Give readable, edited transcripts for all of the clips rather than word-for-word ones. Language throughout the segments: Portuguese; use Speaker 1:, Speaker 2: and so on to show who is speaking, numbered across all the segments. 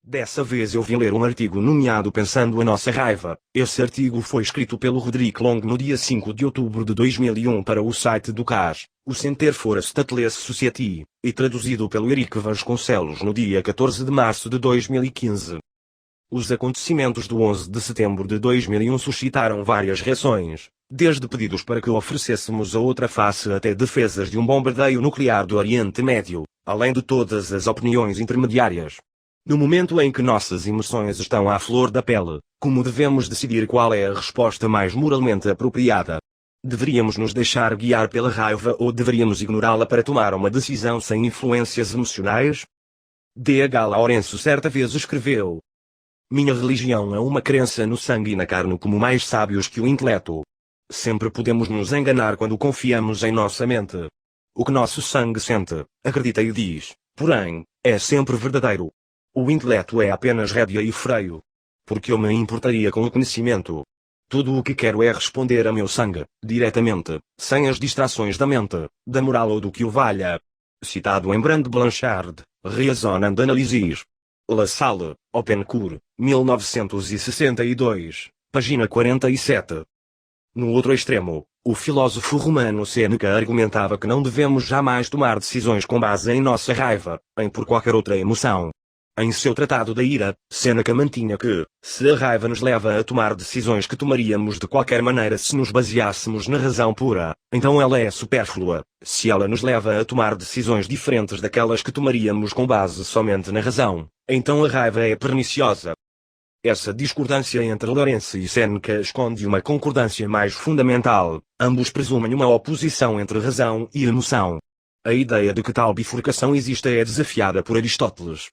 Speaker 1: Dessa vez eu vim ler um artigo nomeado Pensando a Nossa Raiva. Esse artigo foi escrito pelo Roderick Long no dia 5 de outubro de 2001 para o site do CAS, o Center for a Stateless Society, e traduzido pelo Eric Vasconcelos no dia 14 de março de 2015. Os acontecimentos do 11 de setembro de 2001 suscitaram várias reações, desde pedidos para que oferecêssemos a outra face até defesas de um bombardeio nuclear do Oriente Médio, além de todas as opiniões intermediárias. No momento em que nossas emoções estão à flor da pele, como devemos decidir qual é a resposta mais moralmente apropriada? Deveríamos nos deixar guiar pela raiva ou deveríamos ignorá-la para tomar uma decisão sem influências emocionais? D.H. Lawrence certa vez escreveu: minha religião é uma crença no sangue e na carne como mais sábios que o intelecto. Sempre podemos nos enganar quando confiamos em nossa mente. O que nosso sangue sente, acredita e diz, porém, é sempre verdadeiro. O intelecto é apenas rédea e freio. Porque eu me importaria com o conhecimento. Tudo o que quero é responder a meu sangue, diretamente, sem as distrações da mente, da moral ou do que o valha. Citado em Brand Blanchard, Reason and Analysis. La Salle, Open Cour, 1962, página 47. No outro extremo, o filósofo romano Sêneca argumentava que não devemos jamais tomar decisões com base em nossa raiva, em por qualquer outra emoção. Em seu Tratado da Ira, Sêneca mantinha que, se a raiva nos leva a tomar decisões que tomaríamos de qualquer maneira se nos baseássemos na razão pura, então ela é supérflua. Se ela nos leva a tomar decisões diferentes daquelas que tomaríamos com base somente na razão, então a raiva é perniciosa. Essa discordância entre Lawrence e Sêneca esconde uma concordância mais fundamental. Ambos presumem uma oposição entre razão e emoção. A ideia de que tal bifurcação exista é desafiada por Aristóteles.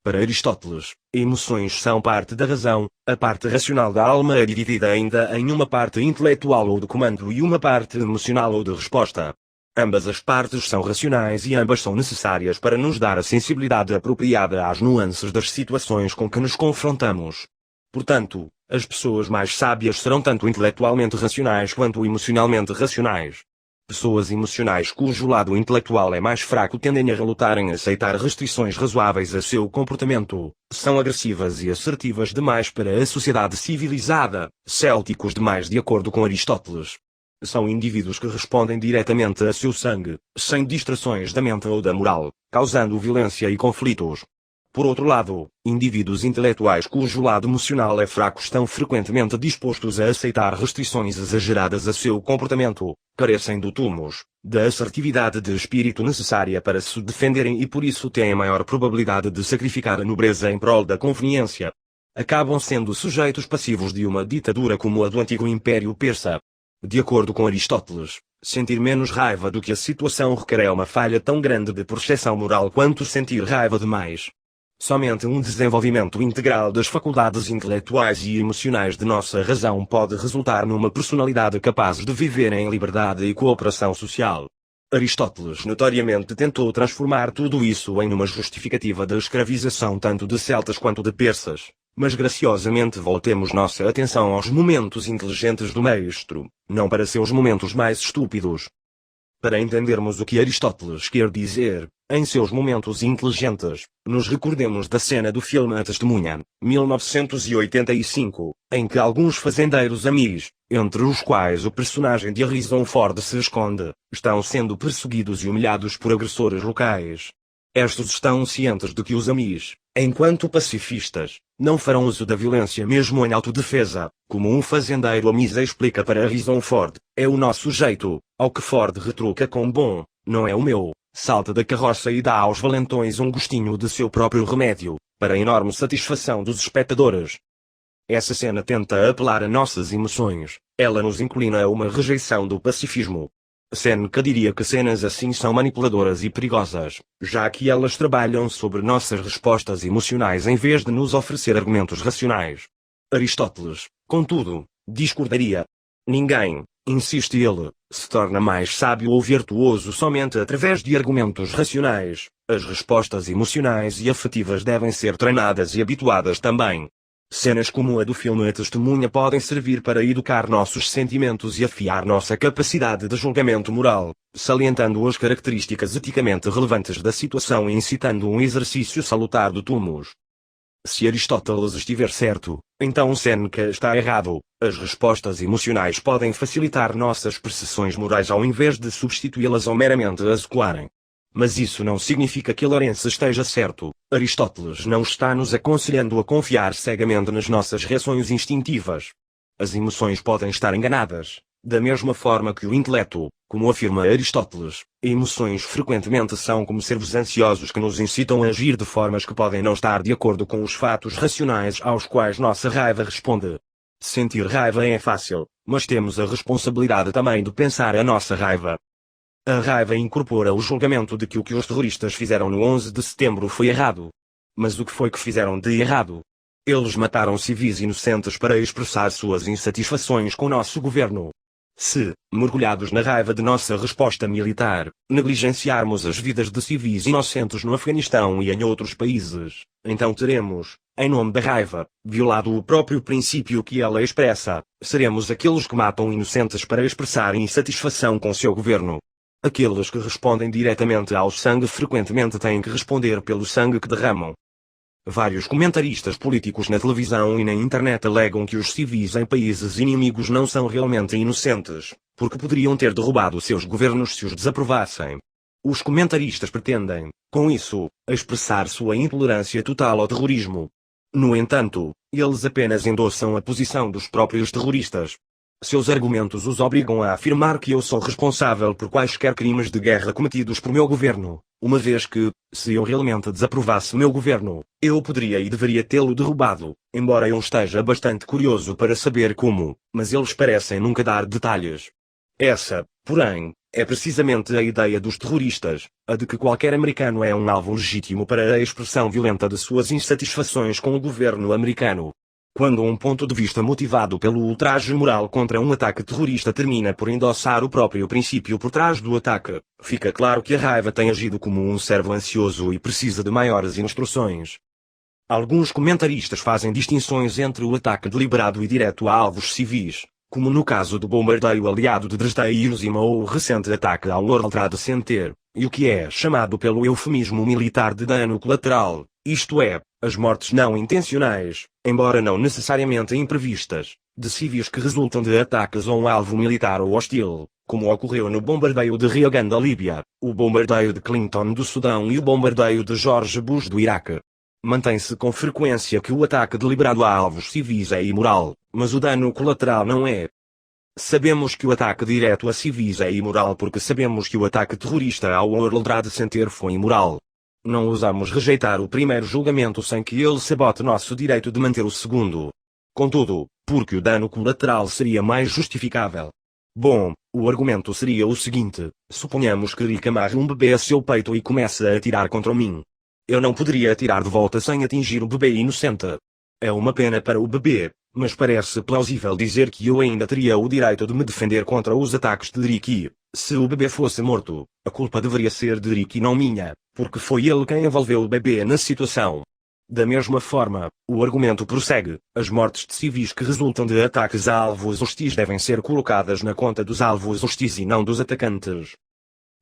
Speaker 1: Para Aristóteles, emoções são parte da razão, a parte racional da alma é dividida ainda em uma parte intelectual ou de comando e uma parte emocional ou de resposta. Ambas as partes são racionais e ambas são necessárias para nos dar a sensibilidade apropriada às nuances das situações com que nos confrontamos. Portanto, as pessoas mais sábias serão tanto intelectualmente racionais quanto emocionalmente racionais. Pessoas emocionais cujo lado intelectual é mais fraco tendem a relutar em aceitar restrições razoáveis a seu comportamento, são agressivas e assertivas demais para a sociedade civilizada, célticos demais de acordo com Aristóteles. São indivíduos que respondem diretamente a seu sangue, sem distrações da mente ou da moral, causando violência e conflitos. Por outro lado, indivíduos intelectuais cujo lado emocional é fraco estão frequentemente dispostos a aceitar restrições exageradas a seu comportamento, carecem do tônus, da assertividade de espírito necessária para se defenderem e por isso têm maior probabilidade de sacrificar a nobreza em prol da conveniência. Acabam sendo sujeitos passivos de uma ditadura como a do antigo Império Persa. De acordo com Aristóteles, sentir menos raiva do que a situação requer é uma falha tão grande de percepção moral quanto sentir raiva demais. Somente um desenvolvimento integral das faculdades intelectuais e emocionais de nossa razão pode resultar numa personalidade capaz de viver em liberdade e cooperação social. Aristóteles notoriamente tentou transformar tudo isso em uma justificativa da escravização tanto de celtas quanto de persas, mas graciosamente voltemos nossa atenção aos momentos inteligentes do mestre, não para seus momentos mais estúpidos. Para entendermos o que Aristóteles quer dizer, em seus momentos inteligentes, nos recordemos da cena do filme A Testemunha, 1985, em que alguns fazendeiros amis, entre os quais o personagem de Harrison Ford se esconde, estão sendo perseguidos e humilhados por agressores locais. Estes estão cientes de que os amis, enquanto pacifistas, não farão uso da violência mesmo em autodefesa, como um fazendeiro amis explica para Harrison Ford, é o nosso jeito, ao que Ford retruca com bom, não é o meu, salta da carroça e dá aos valentões um gostinho de seu próprio remédio, para a enorme satisfação dos espectadores. Essa cena tenta apelar a nossas emoções, ela nos inclina a uma rejeição do pacifismo. Sêneca diria que cenas assim são manipuladoras e perigosas, já que elas trabalham sobre nossas respostas emocionais em vez de nos oferecer argumentos racionais. Aristóteles, contudo, discordaria. Ninguém, insiste ele, se torna mais sábio ou virtuoso somente através de argumentos racionais. As respostas emocionais e afetivas devem ser treinadas e habituadas também. Cenas como a do filme A Testemunha podem servir para educar nossos sentimentos e afiar nossa capacidade de julgamento moral, salientando as características eticamente relevantes da situação e incitando um exercício salutar do tônus. Se Aristóteles estiver certo, então Sêneca está errado. As respostas emocionais podem facilitar nossas percepções morais ao invés de substituí-las ou meramente as ecoarem. Mas isso não significa que Lourenço esteja certo. Aristóteles não está nos aconselhando a confiar cegamente nas nossas reações instintivas. As emoções podem estar enganadas. Da mesma forma que o intelecto, como afirma Aristóteles, emoções frequentemente são como nervos ansiosos que nos incitam a agir de formas que podem não estar de acordo com os fatos racionais aos quais nossa raiva responde. Sentir raiva é fácil, mas temos a responsabilidade também de pensar a nossa raiva. A raiva incorpora o julgamento de que o que os terroristas fizeram no 11 de setembro foi errado. Mas o que foi que fizeram de errado? Eles mataram civis inocentes para expressar suas insatisfações com nosso governo. Se, mergulhados na raiva de nossa resposta militar, negligenciarmos as vidas de civis inocentes no Afeganistão e em outros países, então teremos, em nome da raiva, violado o próprio princípio que ela expressa. Seremos aqueles que matam inocentes para expressar insatisfação com seu governo. Aqueles que respondem diretamente ao sangue frequentemente têm que responder pelo sangue que derramam. Vários comentaristas políticos na televisão e na internet alegam que os civis em países inimigos não são realmente inocentes, porque poderiam ter derrubado seus governos se os desaprovassem. Os comentaristas pretendem, com isso, expressar sua intolerância total ao terrorismo. No entanto, eles apenas endossam a posição dos próprios terroristas. Seus argumentos os obrigam a afirmar que eu sou responsável por quaisquer crimes de guerra cometidos por meu governo, uma vez que, se eu realmente desaprovasse meu governo, eu poderia e deveria tê-lo derrubado, embora eu esteja bastante curioso para saber como, mas eles parecem nunca dar detalhes. Essa, porém, é precisamente a ideia dos terroristas, a de que qualquer americano é um alvo legítimo para a expressão violenta de suas insatisfações com o governo americano. Quando um ponto de vista motivado pelo ultraje moral contra um ataque terrorista termina por endossar o próprio princípio por trás do ataque, fica claro que a raiva tem agido como um servo ansioso e precisa de maiores instruções. Alguns comentaristas fazem distinções entre o ataque deliberado e direto a alvos civis, como no caso do bombardeio aliado de Dresda e Hiroshima ou o recente ataque ao World Trade Center, e o que é chamado pelo eufemismo militar de dano colateral, isto é, as mortes não intencionais, embora não necessariamente imprevistas, de civis que resultam de ataques a um alvo militar ou hostil, como ocorreu no bombardeio de Reagan da Líbia, o bombardeio de Clinton do Sudão e o bombardeio de George Bush do Iraque. Mantém-se com frequência que o ataque deliberado a alvos civis é imoral, mas o dano colateral não é. Sabemos que o ataque direto a civis é imoral porque sabemos que o ataque terrorista ao World Trade Center foi imoral. Não ousamos rejeitar o primeiro julgamento sem que ele sabote nosso direito de manter o segundo. Contudo, porque o dano colateral seria mais justificável. Bom, o argumento seria o seguinte: suponhamos que Rick amarre um bebê a seu peito e comece a atirar contra mim. Eu não poderia atirar de volta sem atingir o bebê inocente. É uma pena para o bebê, mas parece plausível dizer que eu ainda teria o direito de me defender contra os ataques de Rick. Se o bebê fosse morto, a culpa deveria ser de Rick e não minha, porque foi ele quem envolveu o bebê na situação. Da mesma forma, o argumento prossegue: as mortes de civis que resultam de ataques a alvos hostis devem ser colocadas na conta dos alvos hostis e não dos atacantes.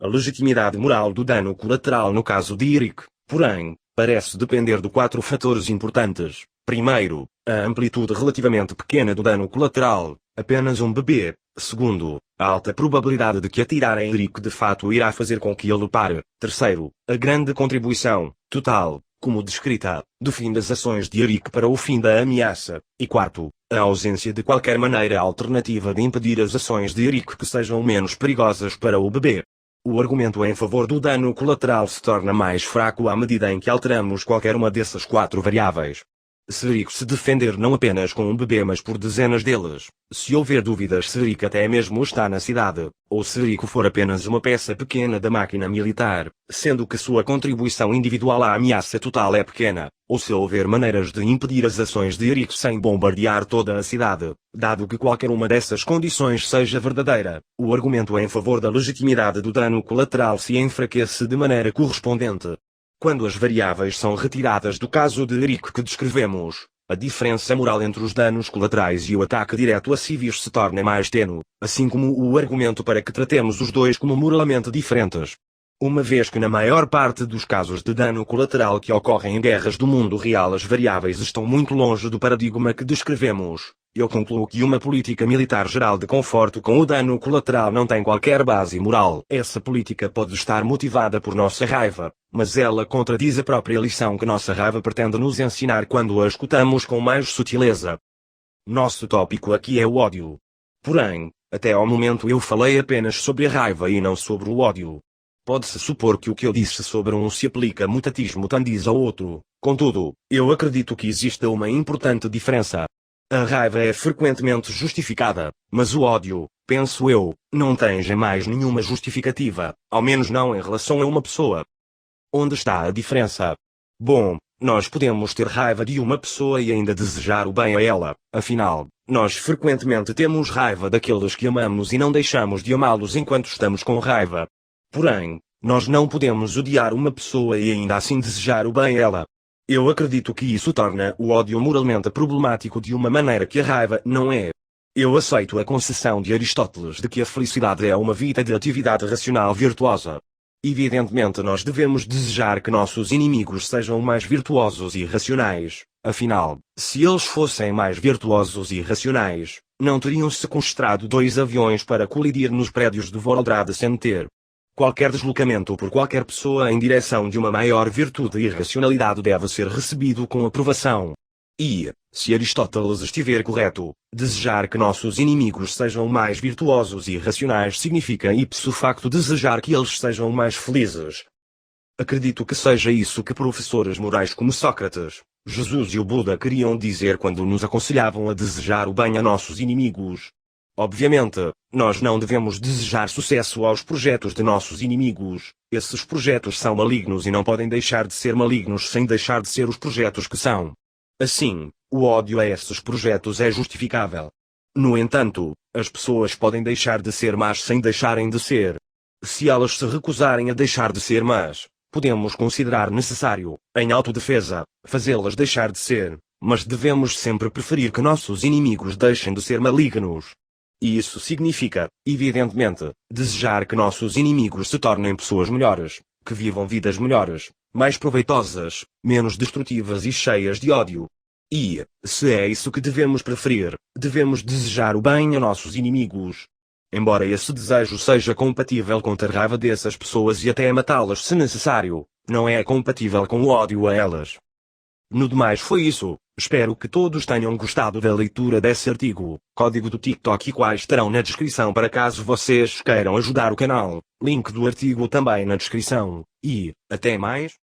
Speaker 1: A legitimidade moral do dano colateral no caso de Rick, porém, parece depender de 4 fatores importantes. Primeiro, a amplitude relativamente pequena do dano colateral, apenas um bebê. Segundo, a alta probabilidade de que atirar em Rick de fato irá fazer com que ele pare. Terceiro, a grande contribuição, total, como descrita, do fim das ações de Rick para o fim da ameaça. E quarto, a ausência de qualquer maneira alternativa de impedir as ações de Rick que sejam menos perigosas para o bebê. O argumento em favor do dano colateral se torna mais fraco à medida em que alteramos qualquer uma dessas 4 variáveis. Se Rick se defender não apenas com um bebê mas por dezenas deles, se houver dúvidas se Rick até mesmo está na cidade, ou se Rick for apenas uma peça pequena da máquina militar, sendo que sua contribuição individual à ameaça total é pequena, ou se houver maneiras de impedir as ações de Rick sem bombardear toda a cidade, dado que qualquer uma dessas condições seja verdadeira, o argumento em favor da legitimidade do dano colateral se enfraquece de maneira correspondente. Quando as variáveis são retiradas do caso de Rick que descrevemos, a diferença moral entre os danos colaterais e o ataque direto a civis se torna mais tênue, assim como o argumento para que tratemos os dois como moralmente diferentes. Uma vez que na maior parte dos casos de dano colateral que ocorrem em guerras do mundo real as variáveis estão muito longe do paradigma que descrevemos, eu concluo que uma política militar geral de conforto com o dano colateral não tem qualquer base moral. Essa política pode estar motivada por nossa raiva, mas ela contradiz a própria lição que nossa raiva pretende nos ensinar quando a escutamos com mais sutileza. Nosso tópico aqui é o ódio. Porém, até ao momento eu falei apenas sobre a raiva e não sobre o ódio. Pode-se supor que o que eu disse sobre um se aplica mutatis mutandis ao outro, contudo, eu acredito que exista uma importante diferença. A raiva é frequentemente justificada, mas o ódio, penso eu, não tem jamais nenhuma justificativa, ao menos não em relação a uma pessoa. Onde está a diferença? Bom, nós podemos ter raiva de uma pessoa e ainda desejar o bem a ela, afinal, nós frequentemente temos raiva daqueles que amamos e não deixamos de amá-los enquanto estamos com raiva. Porém, nós não podemos odiar uma pessoa e ainda assim desejar o bem a ela. Eu acredito que isso torna o ódio moralmente problemático de uma maneira que a raiva não é. Eu aceito a concessão de Aristóteles de que a felicidade é uma vida de atividade racional virtuosa. Evidentemente nós devemos desejar que nossos inimigos sejam mais virtuosos e racionais, afinal, se eles fossem mais virtuosos e racionais, não teriam sequestrado 2 aviões para colidir nos prédios de World Center. Qualquer deslocamento por qualquer pessoa em direção de uma maior virtude e racionalidade deve ser recebido com aprovação. E, se Aristóteles estiver correto, desejar que nossos inimigos sejam mais virtuosos e racionais significa ipso facto desejar que eles sejam mais felizes. Acredito que seja isso que professores morais como Sócrates, Jesus e o Buda queriam dizer quando nos aconselhavam a desejar o bem a nossos inimigos. Obviamente, nós não devemos desejar sucesso aos projetos de nossos inimigos. Esses projetos são malignos e não podem deixar de ser malignos sem deixar de ser os projetos que são. Assim, o ódio a esses projetos é justificável. No entanto, as pessoas podem deixar de ser más sem deixarem de ser. Se elas se recusarem a deixar de ser más, podemos considerar necessário, em autodefesa, fazê-las deixar de ser, mas devemos sempre preferir que nossos inimigos deixem de ser malignos. E isso significa, evidentemente, desejar que nossos inimigos se tornem pessoas melhores, que vivam vidas melhores, mais proveitosas, menos destrutivas e cheias de ódio. E, se é isso que devemos preferir, devemos desejar o bem a nossos inimigos. Embora esse desejo seja compatível com ter raiva dessas pessoas e até matá-las se necessário, não é compatível com o ódio a elas. No demais foi isso, espero que todos tenham gostado da leitura desse artigo, código do TikTok e quais estarão na descrição para caso vocês queiram ajudar o canal, link do artigo também na descrição, e, até mais.